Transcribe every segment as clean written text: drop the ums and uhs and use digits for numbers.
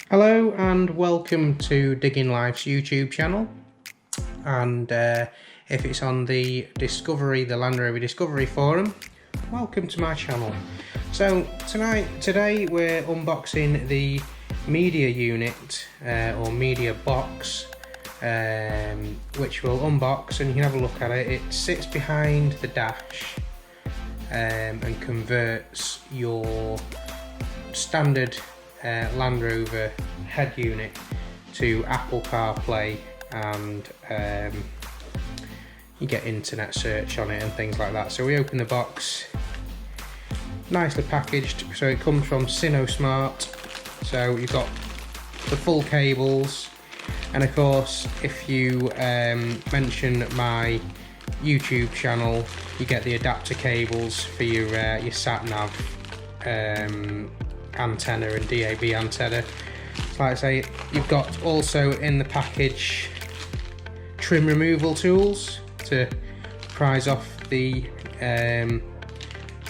Hello and welcome to Digging Life's YouTube channel, and if it's on the Land Rover Discovery forum, welcome to my channel. So today we're unboxing the media unit or media box, which we'll unbox and you can have a look at it. It sits behind the dash and converts your standard Land Rover head unit to Apple CarPlay, and you get internet search on it and things like that. So we open the box, nicely packaged. So it comes from Sinosmart. So you've got the full cables, and of course if you mention my YouTube channel, you get the adapter cables for your sat nav antenna and DAB antenna. So like I say, you've got also in the package trim removal tools to prise off the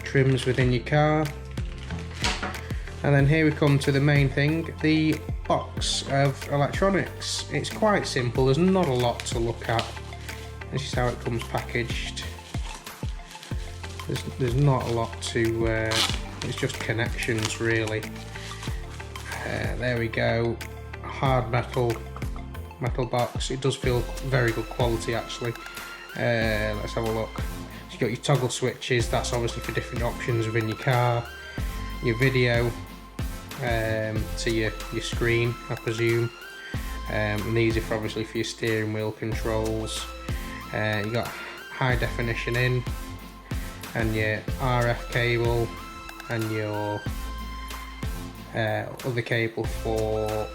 trims within your car. And then here we come to the main thing, the box of electronics. It's quite simple, there's not a lot to look at. This is how it comes packaged. There's not a lot to it's just connections really. There we go, hard metal box. It does feel very good quality actually. Let's have a look. So you've got your toggle switches, that's obviously for different options within your car. Your video to your screen, I presume. And these are obviously for your steering wheel controls. You got high definition in, and your RF cable, and your other cable for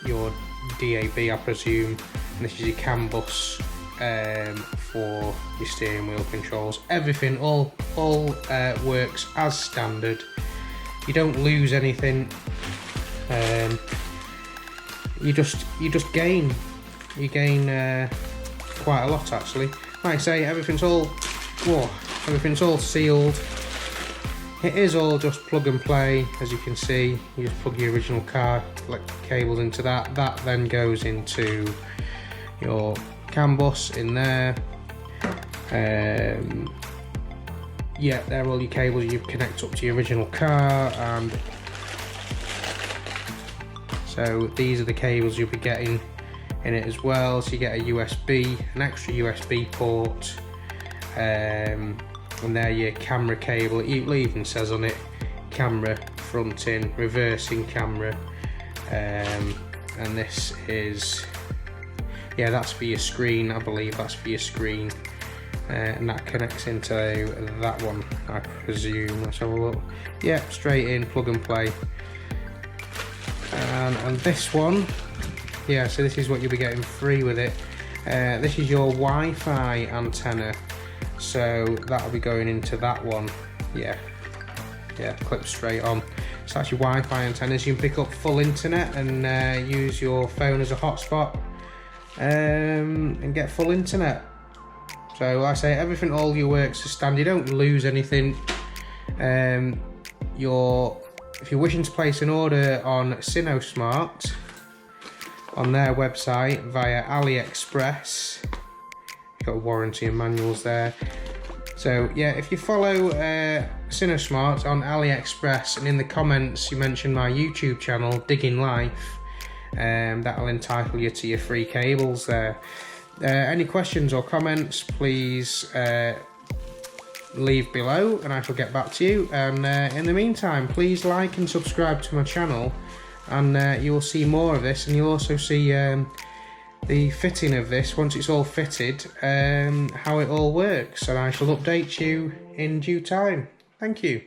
your DAB, I presume. And this is your CAN bus for your steering wheel controls. Everything all works as standard. You don't lose anything. You just gain. You gain quite a lot actually. Like I say, everything's all sealed. It is all just plug and play, as you can see. You just plug your original car cables into that. That then goes into your CAN bus in there. Yeah, they're all your cables you connect up to your original car, and so these are the cables you'll be getting in it as well. So you get a USB, an extra USB port. And there your camera cable. It even says on it camera fronting, reversing camera, and this is, yeah, that's for your screen. I believe that's for your screen, and that connects into that one, I presume. Let's have a look. Yeah, straight in, plug and play. And this one, yeah, so this is what you'll be getting free with it. This is your Wi-Fi antenna. So that'll be going into that one. Yeah, clips straight on. So that's your Wi-Fi antennas. You can pick up full internet and use your phone as a hotspot and get full internet. So like I say, everything all your works as standard. You don't lose anything. If you're wishing to place an order on Sinosmart on their website via AliExpress, got warranty and manuals there. So yeah, if you follow Sinosmart on AliExpress and in the comments you mention my YouTube channel Digging Life, that'll entitle you to your free cables there. Any questions or comments, please leave below and I shall get back to you. And in the meantime, please like and subscribe to my channel, and you will see more of this, and you'll also see the fitting of this once it's all fitted, how it all works, and I shall update you in due time. Thank you.